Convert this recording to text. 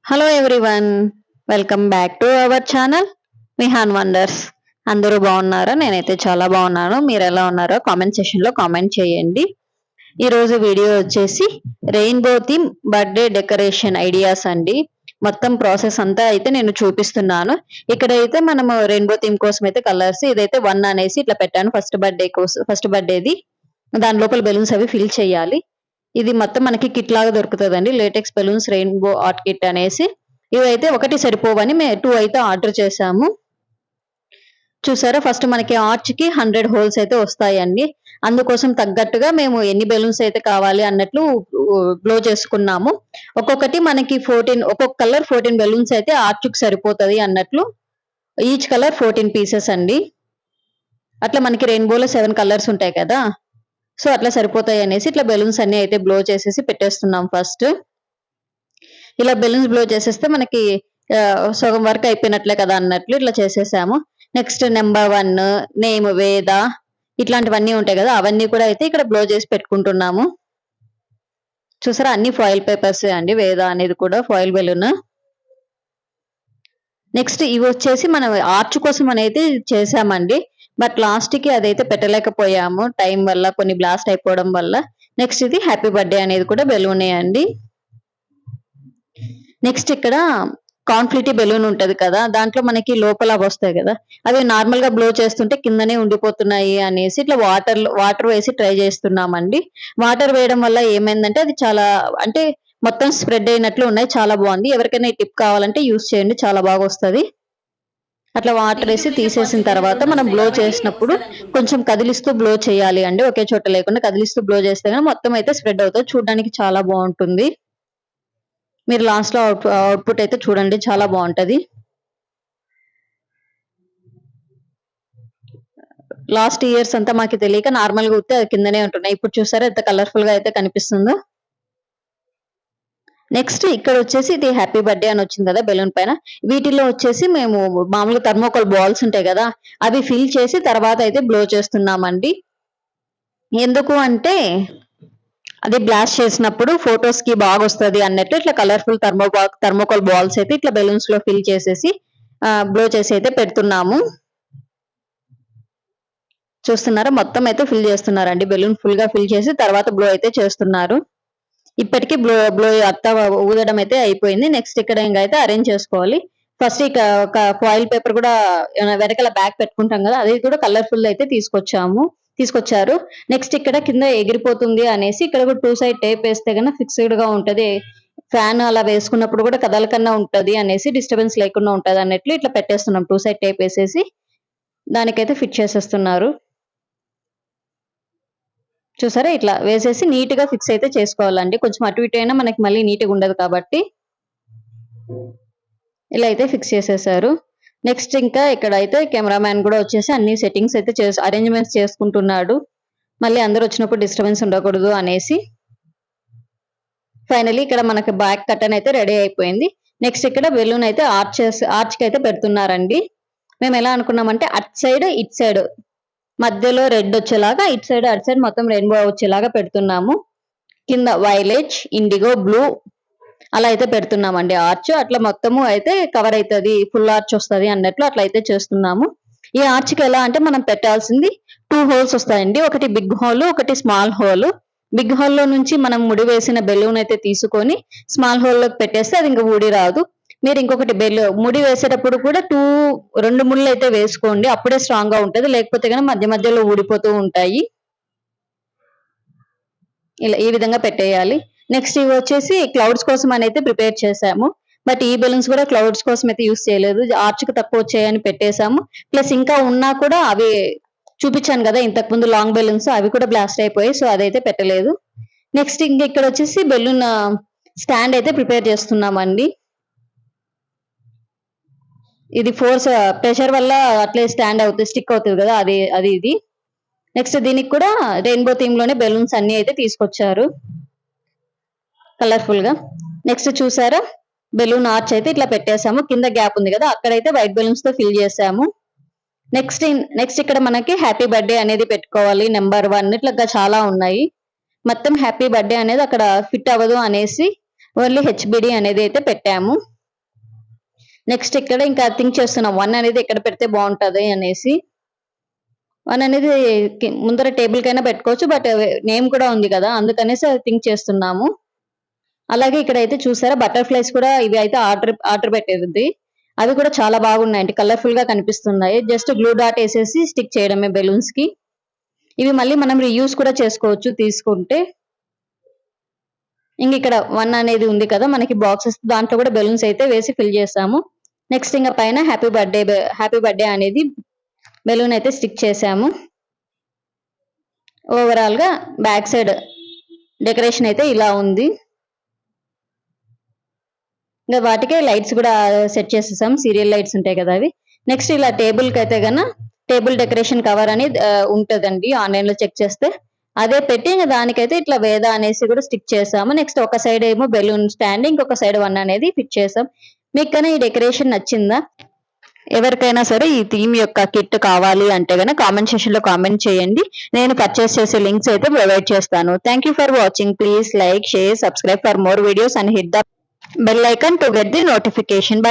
Hello everyone, welcome back to our channel Mihan wonders. అందరూ బాగున్నారా? నేనైతే చాలా బాగున్నాను. మీరు ఎలా ఉన్నారో కామెంట్ సెక్షన్లో కామెంట్ చేయండి. ఈరోజు వీడియో వచ్చేసి rainbow theme birthday decoration ideas అండి. మొత్తం ప్రాసెస్ అంతా అయితే నేను చూపిస్తున్నాను. ఇక్కడైతే మనము రెయిన్బో థీమ్ కోసం అయితే కలర్స్ ఇదైతే 1 అనేసి ఇట్లా పెట్టాను. ఫస్ట్ బర్త్డేది దాని లోపల బెలూన్స్ అవి ఫిల్ చేయాలి. ఇది మొత్తం మనకి కిట్ లాగా దొరుకుతుందండి. Latex balloons rainbow art kit అనేసి. ఇవైతే ఒకటి సరిపోవని మేము 2 అయితే ఆర్డర్ చేసాము. చూసారా, ఫస్ట్ మనకి ఆర్చ్ కి 100 హోల్స్ అయితే వస్తాయండి. అందుకోసం తగ్గట్టుగా మేము ఎన్ని బెలూన్స్ అయితే కావాలి అన్నట్లు బ్లో చేసుకున్నాము. ఒక్కొక్కటి మనకి 14, ఒక్కొక్క కలర్ 14 బెలూన్స్ అయితే ఆర్చ్ కి సరిపోతుంది అన్నట్లు. ఈచ్ కలర్ 14 పీసెస్ అండి. అట్లా మనకి రెయిన్బోలో 7 కలర్స్ ఉంటాయి కదా, సో అట్లా సరిపోతాయి అనేసి ఇట్లా బెలూన్స్ అన్ని అయితే బ్లో చేసేసి పెట్టేస్తున్నాం. ఫస్ట్ ఇలా బెలూన్స్ బ్లో చేసేస్తే మనకి సగం వర్క్ అయిపోయినట్లే కదా అన్నట్లు ఇట్లా చేసేసాము. నెక్స్ట్ నెంబర్ 1, నేమ్, వేద, ఇట్లాంటివన్నీ ఉంటాయి కదా, అవన్నీ కూడా అయితే ఇక్కడ బ్లో చేసి పెట్టుకుంటున్నాము. చూసారా, అన్ని ఫాయిల్ పేపర్స్ అండి. వేద అనేది కూడా ఫాయిల్ బెలూన్. నెక్స్ట్ ఇవి వచ్చేసి మనం ఆర్చ్ కోసం అనేది చేసామండి. బట్ లాస్ట్ కి అదైతే పెట్టలేకపోయాము టైం వల్ల, కొన్ని బ్లాస్ట్ అయిపోవడం వల్ల. నెక్స్ట్ ఇది హ్యాపీ బర్త్డే అనేది కూడా బెలూనే అండి. నెక్స్ట్ ఇక్కడ కాన్ఫ్లిటీ బెలూన్ ఉంటది కదా, దాంట్లో మనకి లోపల వస్తాయి కదా, అవి నార్మల్ గా బ్లో చేస్తుంటే కిందనే ఉండిపోతున్నాయి అనేసి ఇట్లా వాటర్ వేసి ట్రై చేస్తున్నామండి. వాటర్ వేయడం వల్ల ఏమైందంటే అది చాలా అంటే మొత్తం స్ప్రెడ్ అయినట్లు ఉన్నాయి. చాలా బాగుంది. ఎవరికైనా ఈ టిప్ కావాలంటే యూస్ చేయండి, చాలా బాగా వస్తుంది. అట్లా వాటర్ వేసి తీసేసిన తర్వాత మనం బ్లో చేసినప్పుడు కొంచెం కదిలిస్తూ బ్లో చేయాలి అండి. ఒకే చోట లేకుండా కదిలిస్తూ బ్లో చేస్తే కానీ మొత్తం అయితే స్ప్రెడ్ అవుతుంది. చూడడానికి చాలా బాగుంటుంది. మీరు లాస్ట్ లో అవుట్పుట్ అయితే చూడండి, చాలా బాగుంటది. లాస్ట్ ఇయర్స్ అంతా మాకు తెలియక నార్మల్ గా ఉత్తే కిందనే ఉంటున్నాయి. ఇప్పుడు చూసారా ఎంత కలర్ఫుల్ గా అయితే కనిపిస్తుందో. నెక్స్ట్ ఇక్కడ వచ్చేసి ఇది హ్యాపీ బర్త్డే అని వచ్చింది కదా బెలూన్ పైన. వీటిలో వచ్చేసి మేము మామూలుగా థర్మోకోల్ బాల్స్ ఉంటాయి కదా, అవి ఫిల్ చేసి తర్వాత అయితే బ్లో చేస్తున్నామండి. ఎందుకు అంటే అది బ్లాస్ట్ చేసినప్పుడు ఫొటోస్ కి బాగా వస్తుంది అన్నట్టు ఇట్లా కలర్ఫుల్ థర్మోకోల్ బాల్స్ అయితే ఇట్లా బెలూన్స్ లో ఫిల్ చేసేసి బ్లో చేసి అయితే పెడుతున్నాము. చూస్తున్నారా, మొత్తం అయితే ఫిల్ చేస్తున్నారండి. బెలూన్ ఫుల్ గా ఫిల్ చేసి తర్వాత బ్లో అయితే చేస్తున్నారు. ఇప్పటికీ బ్లో అత్త ఊదడం అయితే అయిపోయింది. నెక్స్ట్ ఇక్కడ ఇంకైతే అరేంజ్ చేసుకోవాలి. ఫస్ట్ ఇక ఒక ఫాయిల్ పేపర్ కూడా వెనకాల బ్యాగ్ పెట్టుకుంటాం కదా, అది కూడా కలర్ఫుల్ అయితే తీసుకొచ్చారు. నెక్స్ట్ ఇక్కడ కింద ఎగిరిపోతుంది అనేసి ఇక్కడ కూడా 2 సైడ్ టేప్ వేస్తే కన్నా ఫిక్స్డ్ గా ఉంటది. ఫ్యాన్ అలా వేసుకున్నప్పుడు కూడా కదలకన్నా ఉంటది అనేసి, డిస్టర్బెన్స్ లేకుండా ఉంటది అన్నట్లు ఇట్లా పెట్టేస్తున్నాం. 2 సైడ్ టేప్ వేసేసి దానికైతే ఫిట్ చేసేస్తున్నారు. చూసారా, ఇట్లా వేసేసి నీట్ గా ఫిక్స్ అయితే చేసుకోవాలండి. కొంచెం అటు ఇటు అయినా మనకి మళ్ళీ నీట్ గా ఉండదు కాబట్టి ఇలా అయితే ఫిక్స్ చేసేసారు. నెక్స్ట్ ఇంకా ఇక్కడ అయితే కెమెరామ్యాన్ కూడా వచ్చేసి అన్ని సెట్టింగ్స్ అయితే అరేంజ్మెంట్స్ చేసుకుంటున్నాడు. మళ్ళీ అందరూ వచ్చినప్పుడు డిస్టర్బెన్స్ ఉండకూడదు అనేసి. ఫైనలీ ఇక్కడ మనకి బ్యాక్ కర్టన్ అయితే రెడీ అయిపోయింది. నెక్స్ట్ ఇక్కడ బెలూన్ అయితే ఆర్చ్ కి అయితే పెడుతున్నారండి. మేము ఎలా అనుకున్నామంటే అట్ సైడ్ ఇట్ సైడ్ మధ్యలో రెడ్ వచ్చేలాగా, ఇట్ సైడ్ అట్ సైడ్ మొత్తం రెయిన్బో వచ్చేలాగా పెడుతున్నాము. కింద వైలెట్, ఇండిగో, బ్లూ అలా అయితే పెడుతున్నామండి ఆర్చ్. అట్లా మొత్తము అయితే కవర్ అవుతుంది, ఫుల్ ఆర్చ్ వస్తుంది అన్నట్లు అట్లా అయితే చేస్తున్నాము. ఈ ఆర్చ్ కి ఎలా అంటే మనం పెట్టాల్సింది 2 హోల్స్ వస్తాయండి. ఒకటి బిగ్ హోల్, ఒకటి స్మాల్ హోల్. బిగ్ హోల్ లో నుంచి మనం ముడి వేసిన బెలూన్ అయితే తీసుకొని స్మాల్ హోల్ లోకి పెట్టేస్తే అది ఇంకా ఊడి రాదు. మీరు ఇంకొకటి ముడి వేసేటప్పుడు కూడా 2 ముళ్ళు అయితే వేసుకోండి, అప్పుడే స్ట్రాంగ్ గా ఉంటది. లేకపోతే కానీ మధ్య మధ్యలో ఊడిపోతూ ఉంటాయి. ఇలా ఈ విధంగా పెట్టేయాలి. నెక్స్ట్ ఇవి వచ్చేసి క్లౌడ్స్ కోసం అని అయితే ప్రిపేర్ చేసాము. బట్ ఈ బెలూన్స్ కూడా క్లౌడ్స్ కోసం అయితే యూస్ చేయలేదు. ఆర్చ్ కి తక్కువ వచ్చాయని పెట్టేశాము. ప్లస్ ఇంకా ఉన్నా కూడా అవి చూపించాను కదా ఇంతకు ముందు లాంగ్ బెలూన్స్, అవి కూడా బ్లాస్ట్ అయిపోయాయి. సో అదైతే పెట్టలేదు. నెక్స్ట్ ఇంకా ఇక్కడ వచ్చేసి బెలూన్ స్టాండ్ అయితే ప్రిపేర్ చేస్తున్నామండి. ఇది ఫోర్స్ ప్రెషర్ వల్ల అట్లే స్టాండ్ అవుతుంది, స్టిక్ అవుతుంది కదా, ఇది. నెక్స్ట్ దీనికి కూడా రెయిన్బో థీమ్ లోనే బెలూన్స్ అన్ని అయితే తీసుకొచ్చారు కలర్ఫుల్ గా. నెక్స్ట్ చూసారా, బెలూన్ ఆర్చ్ అయితే ఇట్లా పెట్టేసాము. కింద గ్యాప్ ఉంది కదా, అక్కడైతే వైట్ బెలూన్స్ తో ఫిల్ చేసాము. నెక్స్ట్ ఇక్కడ మనకి హ్యాపీ బర్త్డే అనేది పెట్టుకోవాలి. నెంబర్ 1 ఇట్లా చాలా ఉన్నాయి. మొత్తం హ్యాపీ బర్త్డే అనేది అక్కడ ఫిట్ అవ్వదు అనేసి ఓన్లీ హెచ్బిడి అనేది అయితే పెట్టాము. నెక్స్ట్ ఇక్కడ ఇంకా థింక్ చేస్తున్నాం 1 అనేది ఎక్కడ పెడితే బాగుంటది అనేసి. 1 అనేది ముందర టేబుల్ కైనా పెట్టుకోవచ్చు, బట్ నేమ్ కూడా ఉంది కదా అందుకనేసి థింక్ చేస్తున్నాము. అలాగే ఇక్కడైతే చూసారా బటర్ఫ్లైస్ కూడా ఇవి అయితే ఆర్డర్ పెట్టేది. అవి కూడా చాలా బాగున్నాయండి, కలర్ఫుల్ గా కనిపిస్తున్నాయి. జస్ట్ గ్లూ డాట్ వేసేసి స్టిక్ చేయడమే బెలూన్స్ కి. ఇవి మళ్ళీ మనం రీయూజ్ కూడా చేసుకోవచ్చు తీసుకుంటే. ఇంక ఇక్కడ 1 అనేది ఉంది కదా మనకి బాక్సెస్, దాంట్లో కూడా బెలూన్స్ అయితే వేసి ఫిల్ చేసాము. నెక్స్ట్ ఇంకా పైన హ్యాపీ బర్త్డే అనేది బెలూన్ అయితే స్టిక్ చేసాము. ఓవరాల్ గా బ్యాక్ సైడ్ డెకరేషన్ అయితే ఇలా ఉంది. ఇంకా వాటికే లైట్స్ కూడా సెట్ చేసేసాం, సీరియల్ లైట్స్ ఉంటాయి కదా అవి. నెక్స్ట్ ఇలా టేబుల్ కి అయితే గన టేబుల్ డెకరేషన్ కవర్ అనేది ఉంటదండి, ఆన్లైన్ లో చెక్ చేస్తే అదే పెట్టి ఇంకా దానికైతే ఇట్లా వేద అనేసి కూడా స్టిక్ చేసాము. నెక్స్ట్ ఒక సైడ్ ఏమో బెలూన్ స్టాండ్, ఇంకొక సైడ్ 1 అనేది ఫిట్ చేసాం. మీకు కన్నా ఈ డెకరేషన్ నచ్చిందా? ఎవరికైనా సరే ఈ థీమ్ యొక్క కిట్ కావాలి అంటే గనక కామెంట్ సెక్షన్ లో కామెంట్ చేయండి. నేను పర్చేస్ చేసే లింక్స్ అయితే ప్రొవైడ్ చేస్తాను. Thank you for watching. Please like, share, subscribe for more videos and hit the bell icon to get the notification. Bye.